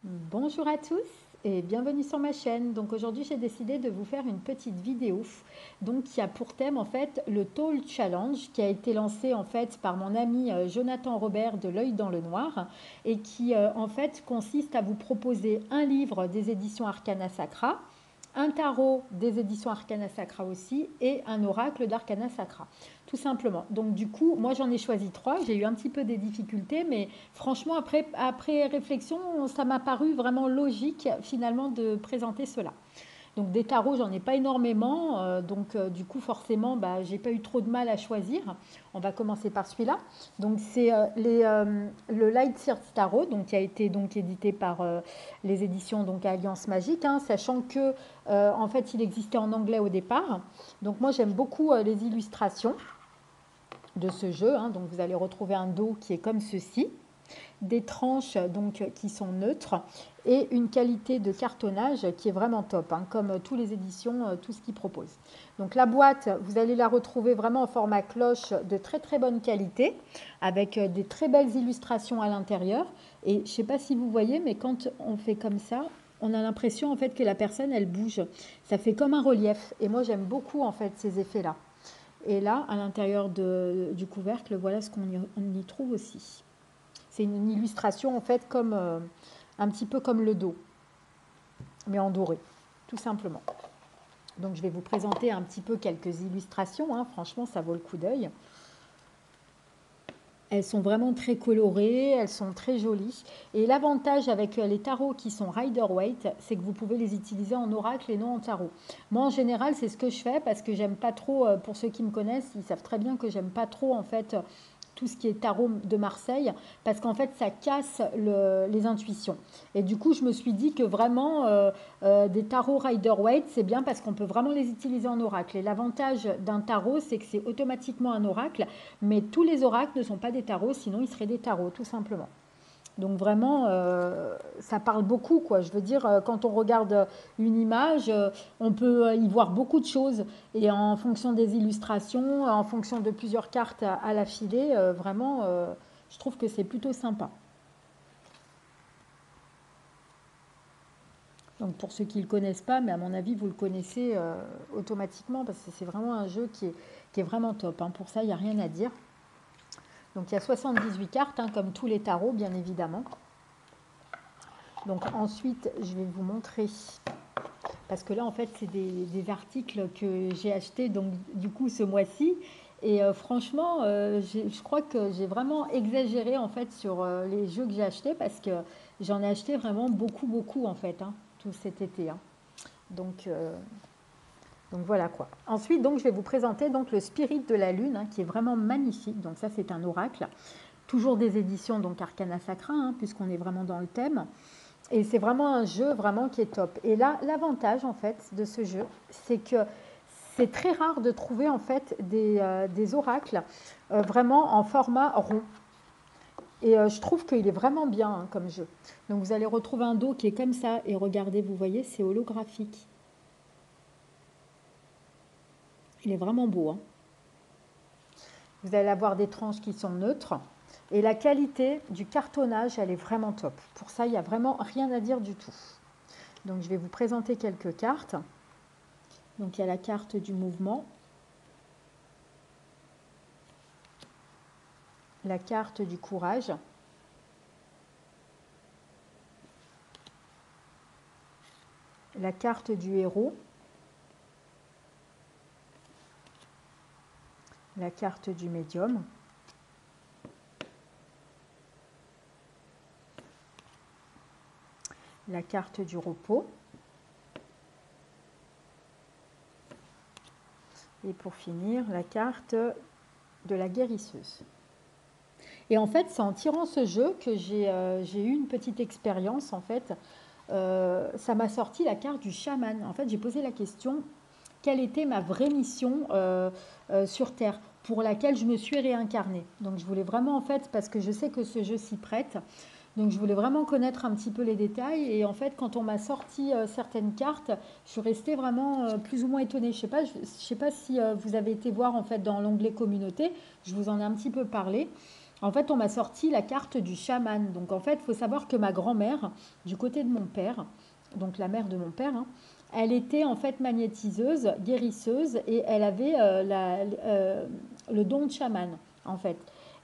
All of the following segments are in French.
Bonjour à tous et bienvenue sur ma chaîne. Donc aujourd'hui j'ai décidé de vous faire une petite vidéo qui a pour thème en fait le Tall Challenge qui a été lancé en fait par mon ami Jonathan Robert de L'Œil dans le Noir et qui en fait consiste à vous proposer un livre des éditions Arcana Sacra, un tarot des éditions Arcana Sacra aussi et un oracle d'Arcana Sacra, tout simplement. Donc du coup, moi j'en ai choisi 3, j'ai eu un petit peu des difficultés, mais franchement après réflexion, ça m'a paru vraiment logique finalement de présenter cela. Donc des tarots, j'en ai pas énormément, du coup forcément, j'ai pas eu trop de mal à choisir. On va commencer par celui-là. Donc c'est le Light Search Tarot, donc qui a été donc édité par les éditions donc Alliance Magique, hein, sachant que en fait il existait en anglais au départ. Donc moi j'aime beaucoup les illustrations de ce jeu. Hein. Donc vous allez retrouver un dos qui est comme ceci, des tranches donc qui sont neutres et une qualité de cartonnage qui est vraiment top, hein, comme toutes les éditions, tout ce qu'ils proposent. Donc la boîte, vous allez la retrouver vraiment en format cloche de très très bonne qualité, avec des très belles illustrations à l'intérieur. Et je ne sais pas si vous voyez, mais quand on fait comme ça, on a l'impression en fait que la personne elle bouge. Ça fait comme un relief. Et moi j'aime beaucoup en fait ces effets-là. Et là, à l'intérieur du couvercle, voilà ce qu'on y trouve aussi. C'est une illustration en fait comme un petit peu comme le dos, mais en doré, tout simplement. Donc je vais vous présenter un petit peu quelques illustrations, hein. Franchement ça vaut le coup d'œil. Elles sont vraiment très colorées, elles sont très jolies. Et l'avantage avec les tarots qui sont Rider-Waite, c'est que vous pouvez les utiliser en oracle et non en tarot. Moi, en général, c'est ce que je fais parce que j'aime pas trop, pour ceux qui me connaissent, ils savent très bien que j'aime pas trop, en fait, tout ce qui est tarot de Marseille, parce qu'en fait, ça casse les intuitions. Et du coup, je me suis dit que vraiment, des tarots Rider-Waite, c'est bien parce qu'on peut vraiment les utiliser en oracle. Et l'avantage d'un tarot, c'est que c'est automatiquement un oracle, mais tous les oracles ne sont pas des tarots, sinon ils seraient des tarots, tout simplement. Donc vraiment, ça parle beaucoup, quoi. Je veux dire, quand on regarde une image, on peut y voir beaucoup de choses. Et en fonction des illustrations, en fonction de plusieurs cartes à l'affilée, vraiment, je trouve que c'est plutôt sympa. Donc pour ceux qui ne le connaissent pas, mais à mon avis, vous le connaissez automatiquement, parce que c'est vraiment un jeu qui est vraiment top, hein. Pour ça, il n'y a rien à dire. Donc il y a 78 cartes, hein, comme tous les tarots, bien évidemment. Donc ensuite, je vais vous montrer, parce que là, en fait, c'est des articles que j'ai achetés, donc du coup, ce mois-ci. Et franchement, je crois que j'ai vraiment exagéré, en fait, sur les jeux que j'ai achetés, parce que j'en ai acheté vraiment beaucoup, beaucoup, en fait, hein, tout cet été. Hein. Donc, euh, donc voilà quoi. Ensuite, donc, je vais vous présenter donc, le Spirit de la Lune, hein, qui est vraiment magnifique. Donc ça, c'est un oracle. Toujours des éditions donc Arcana Sacra, hein, puisqu'on est vraiment dans le thème. Et c'est vraiment un jeu vraiment qui est top. Et là, l'avantage en fait de ce jeu, c'est que c'est très rare de trouver en fait des oracles vraiment en format rond. Et je trouve qu'il est vraiment bien, hein, comme jeu. Donc vous allez retrouver un dos qui est comme ça. Et regardez, vous voyez, c'est holographique. Il est vraiment beau. Hein. Vous allez avoir des tranches qui sont neutres. Et la qualité du cartonnage, elle est vraiment top. Pour ça, il n'y a vraiment rien à dire du tout. Donc je vais vous présenter quelques cartes. Donc il y a la carte du mouvement, la carte du courage, la carte du héros, la carte du médium, la carte du repos, et pour finir, la carte de la guérisseuse. Et en fait, c'est en tirant ce jeu que j'ai eu une petite expérience. En fait, ça m'a sorti la carte du chaman. En fait, j'ai posé la question, quelle était ma vraie mission sur Terre pour laquelle je me suis réincarnée. Donc je voulais vraiment, en fait, parce que je sais que ce jeu s'y prête, donc je voulais vraiment connaître un petit peu les détails. Et en fait, quand on m'a sorti certaines cartes, je suis restée vraiment plus ou moins étonnée. Je sais pas si vous avez été voir en fait dans l'onglet communauté, je vous en ai un petit peu parlé. En fait, on m'a sorti la carte du chaman. Donc, en fait, il faut savoir que ma grand-mère, du côté de mon père, donc la mère de mon père, hein, elle était en fait magnétiseuse, guérisseuse, et elle avait le don de chaman, en fait.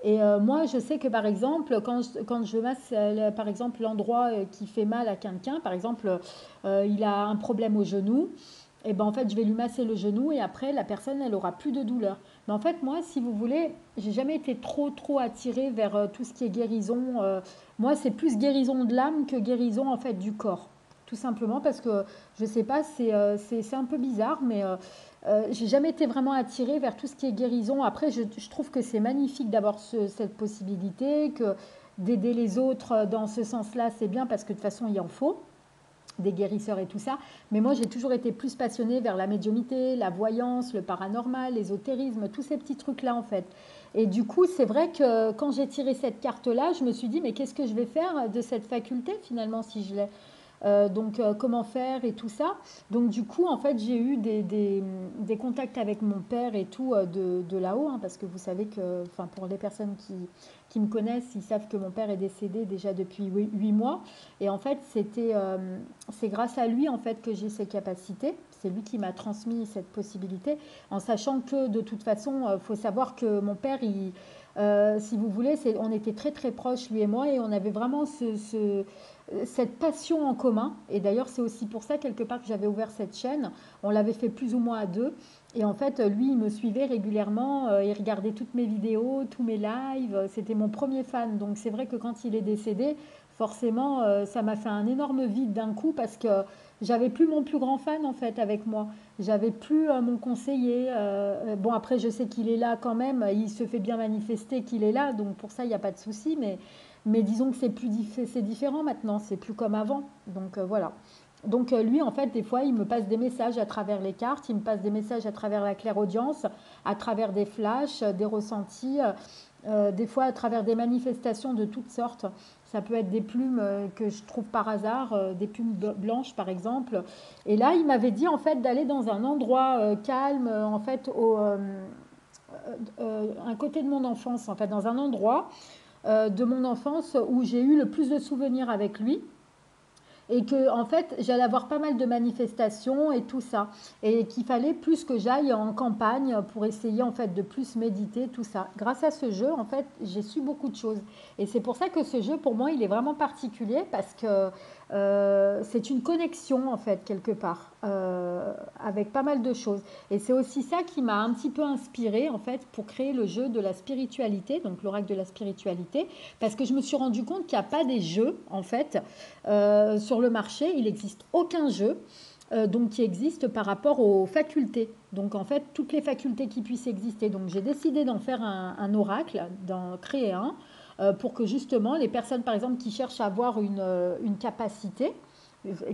Et moi, je sais que par exemple, quand je masse, par exemple, l'endroit qui fait mal à quelqu'un, par exemple, il a un problème au genou, et ben en fait, je vais lui masser le genou et après, la personne, elle aura plus de douleur. Mais en fait, moi, si vous voulez, j'ai jamais été trop attirée vers tout ce qui est guérison. Moi, c'est plus guérison de l'âme que guérison en fait du corps. Tout simplement parce que je sais pas, c'est un peu bizarre, mais j'ai jamais été vraiment attirée vers tout ce qui est guérison. Après, je trouve que c'est magnifique d'avoir cette possibilité, que d'aider les autres dans ce sens-là, c'est bien parce que de toute façon, il en faut des guérisseurs et tout ça. Mais moi, j'ai toujours été plus passionnée vers la médiumnité, la voyance, le paranormal, l'ésotérisme, tous ces petits trucs-là, en fait. Et du coup, c'est vrai que quand j'ai tiré cette carte-là, je me suis dit, mais qu'est-ce que je vais faire de cette faculté, finalement, si je l'ai. Comment faire et tout ça. Donc du coup, en fait, j'ai eu des contacts avec mon père et tout de là-haut, hein, parce que vous savez que, enfin, pour les personnes qui me connaissent, ils savent que mon père est décédé déjà depuis 8 mois. Et en fait, c'est grâce à lui en fait que j'ai ces capacités. C'est lui qui m'a transmis cette possibilité, en sachant que de toute façon, il faut savoir que mon père, si vous voulez, on était très proches, lui et moi, et on avait vraiment cette passion en commun. Et d'ailleurs, c'est aussi pour ça, quelque part, que j'avais ouvert cette chaîne. On l'avait fait plus ou moins à deux. Et en fait, lui, il me suivait régulièrement. Il regardait toutes mes vidéos, tous mes lives. C'était mon premier fan. Donc, c'est vrai que quand il est décédé, forcément, ça m'a fait un énorme vide d'un coup parce que j'avais plus mon plus grand fan, en fait, avec moi. J'avais plus mon conseiller. Bon, après, je sais qu'il est là quand même. Il se fait bien manifester qu'il est là. Donc, pour ça, il n'y a pas de souci. Mais disons que c'est différent maintenant, c'est plus comme avant. Donc voilà. Donc lui, en fait, des fois, il me passe des messages à travers les cartes, il me passe des messages à travers la clairaudience, à travers des flashs, des ressentis, des fois à travers des manifestations de toutes sortes. Ça peut être des plumes que je trouve par hasard, des plumes blanches par exemple. Et là, il m'avait dit en fait d'aller dans un endroit calme, en fait, un côté de mon enfance, en fait, dans un endroit de mon enfance où j'ai eu le plus de souvenirs avec lui et que en fait j'allais avoir pas mal de manifestations et tout ça et qu'il fallait plus que j'aille en campagne pour essayer en fait de plus méditer tout ça. Grâce à ce jeu en fait j'ai su beaucoup de choses et c'est pour ça que ce jeu pour moi il est vraiment particulier parce que c'est une connexion en fait quelque part avec pas mal de choses et c'est aussi ça qui m'a un petit peu inspirée en fait pour créer le jeu de la spiritualité, donc l'oracle de la spiritualité, parce que je me suis rendu compte qu'il n'y a pas des jeux en fait sur le marché, il n'existe aucun jeu donc qui existe par rapport aux facultés. Donc en fait, toutes les facultés qui puissent exister. Donc j'ai décidé d'en faire un oracle, d'en créer un, pour que justement les personnes, par exemple, qui cherchent à avoir une capacité,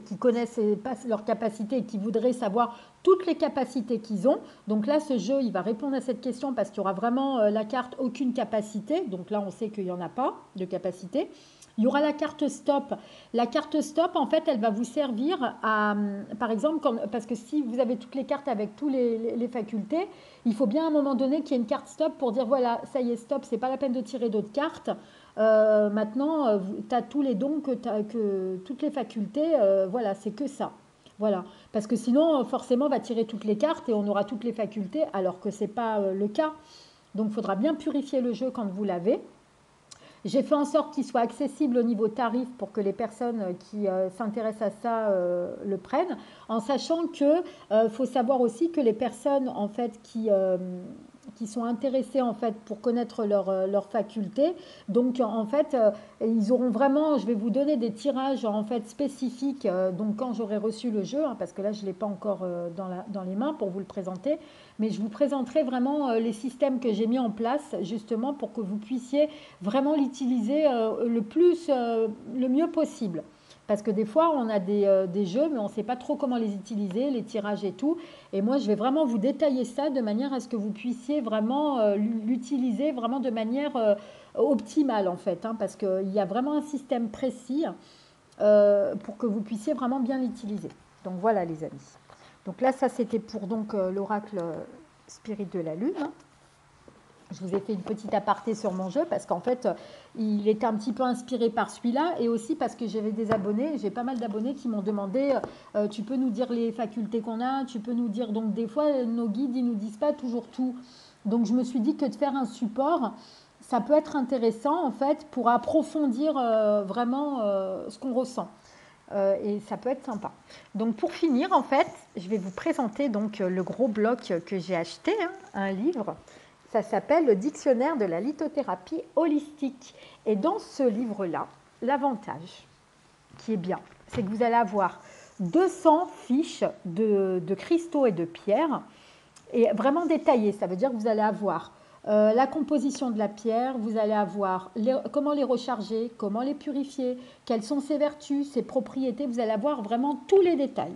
qui connaissent pas leur capacité et qui voudraient savoir toutes les capacités qu'ils ont. Donc là, ce jeu, il va répondre à cette question parce qu'il y aura vraiment la carte aucune capacité. Donc là, on sait qu'il n'y en a pas de capacité. Il y aura la carte stop. La carte stop, en fait, elle va vous servir à, par exemple, parce que si vous avez toutes les cartes avec toutes les facultés, il faut bien à un moment donné qu'il y ait une carte stop pour dire voilà, ça y est, stop, c'est pas la peine de tirer d'autres cartes. Maintenant, tu as tous les dons que toutes les facultés, voilà, c'est que ça. Voilà, parce que sinon, forcément, on va tirer toutes les cartes et on aura toutes les facultés, alors que ce n'est pas le cas. Donc, il faudra bien purifier le jeu quand vous l'avez. J'ai fait en sorte qu'il soit accessible au niveau tarif pour que les personnes qui s'intéressent à ça le prennent, en sachant que faut savoir aussi que les personnes en fait qui sont intéressées en fait pour connaître leur faculté. Donc en fait, ils auront vraiment, je vais vous donner des tirages en fait spécifiques. Donc quand j'aurai reçu le jeu, hein, parce que là je l'ai pas encore dans les mains pour vous le présenter, mais je vous présenterai vraiment les systèmes que j'ai mis en place justement pour que vous puissiez vraiment l'utiliser le mieux possible. Parce que des fois, on a des jeux, mais on ne sait pas trop comment les utiliser, les tirages et tout. Et moi, je vais vraiment vous détailler ça de manière à ce que vous puissiez vraiment l'utiliser vraiment de manière optimale, en fait. Hein, parce qu'il y a vraiment un système précis pour que vous puissiez vraiment bien l'utiliser. Donc voilà, les amis. Donc là, ça, c'était pour donc l'oracle spirit de la lune. Je vous ai fait une petite aparté sur mon jeu parce qu'en fait, il était un petit peu inspiré par celui-là et aussi parce que j'avais des abonnés, j'ai pas mal d'abonnés qui m'ont demandé tu peux nous dire les facultés qu'on a, tu peux nous dire. Donc, des fois, nos guides, ils nous disent pas toujours tout. Donc, je me suis dit que de faire un support, ça peut être intéressant en fait pour approfondir vraiment ce qu'on ressent. Et ça peut être sympa. Donc, pour finir, en fait, je vais vous présenter donc le gros bloc que j'ai acheté, hein, un livre. Ça s'appelle le dictionnaire de la lithothérapie holistique. Et dans ce livre-là, l'avantage qui est bien, c'est que vous allez avoir 200 fiches de cristaux et de pierres, et vraiment détaillées. Ça veut dire que vous allez avoir la composition de la pierre, vous allez avoir comment les recharger, comment les purifier, quelles sont ses vertus, ses propriétés. Vous allez avoir vraiment tous les détails.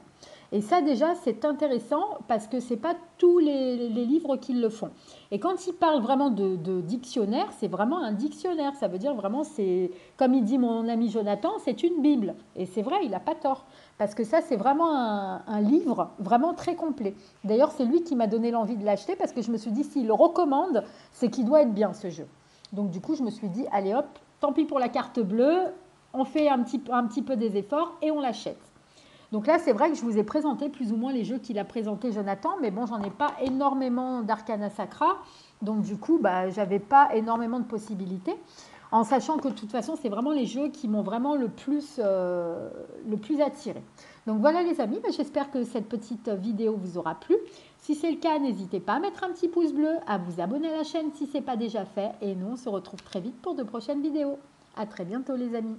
Et ça, déjà, c'est intéressant parce que ce n'est pas tous les livres qui le font. Et quand il parle vraiment de dictionnaire, c'est vraiment un dictionnaire. Ça veut dire vraiment, c'est comme il dit mon ami Jonathan, c'est une Bible. Et c'est vrai, il n'a pas tort. Parce que ça, c'est vraiment un livre vraiment très complet. D'ailleurs, c'est lui qui m'a donné l'envie de l'acheter parce que je me suis dit, s'il le recommande, c'est qu'il doit être bien, ce jeu. Donc, du coup, je me suis dit, allez hop, tant pis pour la carte bleue, on fait un petit peu des efforts et on l'achète. Donc là, c'est vrai que je vous ai présenté plus ou moins les jeux qu'il a présenté Jonathan, mais bon, j'en ai pas énormément d'Arcana Sacra, donc du coup, j'avais pas énormément de possibilités, en sachant que de toute façon, c'est vraiment les jeux qui m'ont vraiment le plus attiré. Donc voilà les amis, j'espère que cette petite vidéo vous aura plu. Si c'est le cas, n'hésitez pas à mettre un petit pouce bleu, à vous abonner à la chaîne si ce n'est pas déjà fait, et nous, on se retrouve très vite pour de prochaines vidéos. À très bientôt les amis.